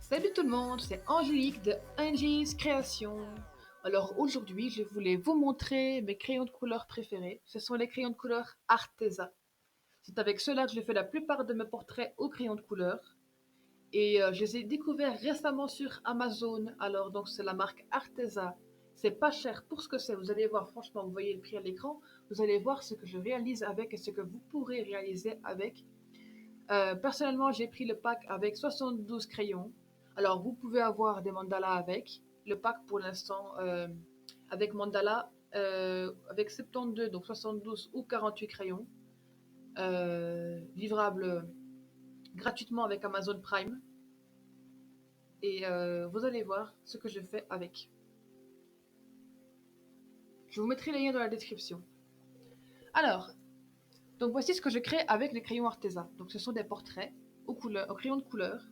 Salut tout le monde, c'est Angélique de Angie's Création. Alors aujourd'hui, je voulais vous montrer mes crayons de couleur préférés. Ce sont les crayons de couleur Arteza. C'est avec ceux-là que je fais la plupart de mes portraits au crayon de couleur. Et je les ai découverts récemment sur Amazon. Alors donc c'est la marque Arteza. C'est pas cher pour ce que c'est. Vous allez voir, franchement, vous voyez le prix à l'écran. Vous allez voir ce que je réalise avec et ce que vous pourrez réaliser avec. Personnellement, j'ai pris le pack avec 72 crayons. Alors, vous pouvez avoir des mandalas avec. Le pack, pour l'instant, avec mandala, avec 72, donc 72 ou 48 crayons. Livrable gratuitement avec Amazon Prime. Et vous allez voir ce que je fais avec. Je vous mettrai les liens dans la description. Alors, donc voici ce que je crée avec les crayons Arteza. Donc, ce sont des portraits au crayon de couleur.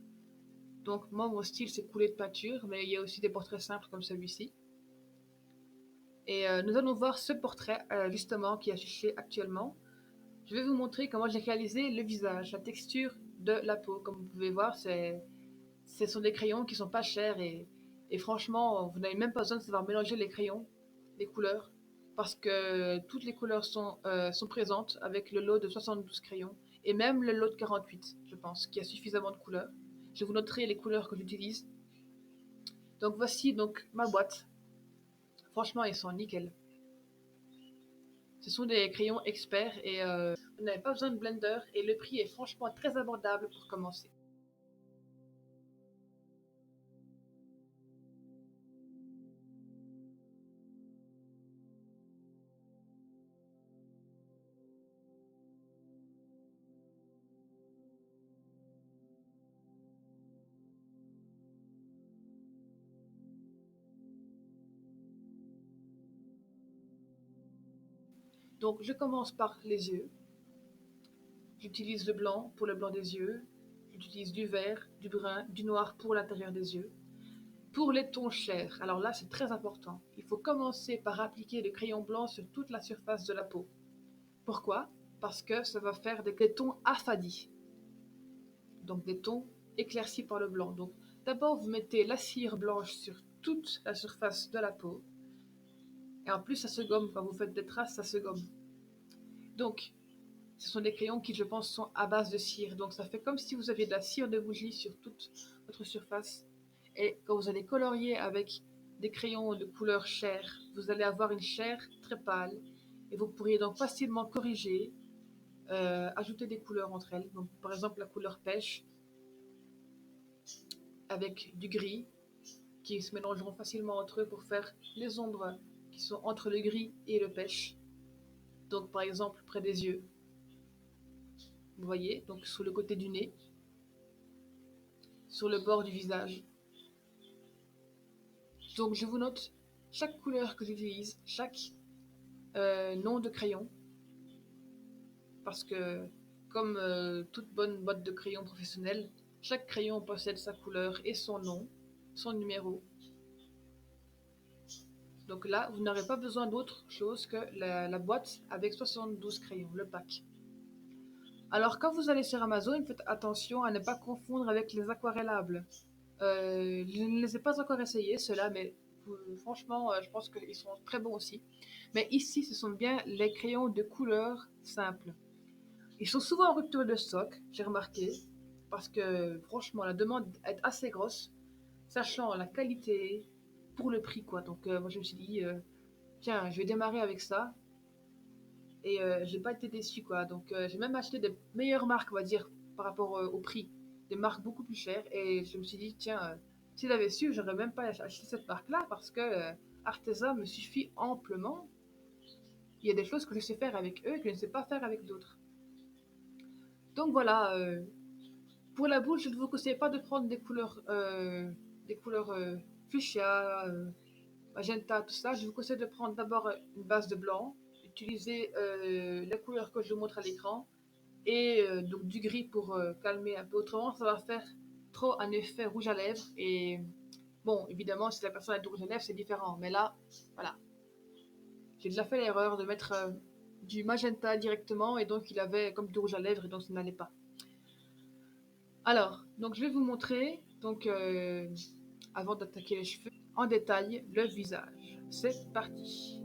Donc moi, mon style, c'est coulé de peinture, mais il y a aussi des portraits simples comme celui-ci. Et nous allons voir ce portrait, justement, qui est affiché actuellement. Je vais vous montrer comment j'ai réalisé le visage, la texture de la peau. Comme vous pouvez voir, ce sont des crayons qui sont pas chers et franchement, vous n'avez même pas besoin de savoir mélanger les crayons, les couleurs, parce que toutes les couleurs sont présentes avec le lot de 72 crayons et même le lot de 48, je pense, qui a suffisamment de couleurs. Je vous noterai les couleurs que j'utilise. Donc voici donc ma boîte. Franchement, ils sont nickel. Ce sont des crayons experts et vous n'avez pas besoin de blender et le prix est franchement très abordable pour commencer. Donc je commence par les yeux. J'utilise le blanc pour le blanc des yeux. J'utilise du vert, du brun, du noir pour l'intérieur des yeux. Pour les tons chers, alors là c'est très important. Il faut commencer par appliquer le crayon blanc sur toute la surface de la peau. Pourquoi? Parce que ça va faire des tons affadis. Donc des tons éclaircis par le blanc. Donc d'abord vous mettez la cire blanche sur toute la surface de la peau. Et en plus ça se gomme, quand vous faites des traces, ça se gomme. Donc ce sont des crayons qui je pense sont à base de cire. Donc ça fait comme si vous aviez de la cire de bougie sur toute votre surface. Et quand vous allez colorier avec des crayons de couleur chair, vous allez avoir une chair très pâle. Et vous pourriez donc facilement corriger, ajouter des couleurs entre elles. Donc par exemple la couleur pêche avec du gris qui se mélangeront facilement entre eux pour faire les ombres qui sont entre le gris et le pêche. Donc par exemple près des yeux, vous voyez, donc sur le côté du nez, sur le bord du visage. Donc je vous note chaque couleur que j'utilise, chaque nom de crayon, parce que comme toute bonne boîte de crayon professionnelle, chaque crayon possède sa couleur et son nom, son numéro. Donc là, vous n'aurez pas besoin d'autre chose que la boîte avec 72 crayons, le pack. Alors quand vous allez sur Amazon, faites attention à ne pas confondre avec les aquarellables. Je ne les ai pas encore essayés, ceux-là, mais franchement, je pense qu'ils sont très bons aussi. Mais ici, ce sont bien les crayons de couleur simple. Ils sont souvent en rupture de stock, j'ai remarqué, parce que franchement, la demande est assez grosse, sachant la qualité pour le prix, quoi. Donc moi, je me suis dit, tiens, je vais démarrer avec ça. Et j'ai pas été déçu, quoi. Donc j'ai même acheté des meilleures marques, on va dire, par rapport au prix. Des marques beaucoup plus chères. Et je me suis dit, tiens, si j'avais su, j'aurais même pas acheté cette marque-là parce que Arteza me suffit amplement. Il y a des choses que je sais faire avec eux et que je ne sais pas faire avec d'autres. Donc voilà, pour la boule, je ne vous conseille pas de prendre des couleurs fuchsia, magenta, tout ça. Je vous conseille de prendre d'abord une base de blanc, utiliser la couleur que je vous montre à l'écran et donc du gris pour calmer un peu. Autrement, ça va faire trop un effet rouge à lèvres. Et bon, évidemment, si la personne a du rouge à lèvres, c'est différent. Mais là, voilà. J'ai déjà fait l'erreur de mettre du magenta directement et donc il avait comme du rouge à lèvres et donc ça n'allait pas. Alors, donc je vais vous montrer. Donc, avant d'attaquer les cheveux, en détail, le visage. C'est parti.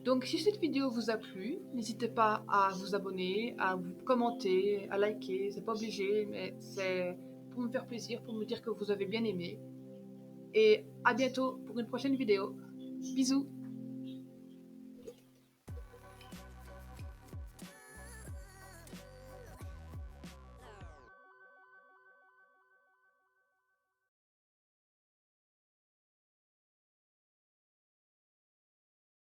Donc, si cette vidéo vous a plu, n'hésitez pas à vous abonner, à vous commenter, à liker. C'est pas obligé, mais c'est pour me faire plaisir, pour me dire que vous avez bien aimé. Et à bientôt pour une prochaine vidéo. Bisous!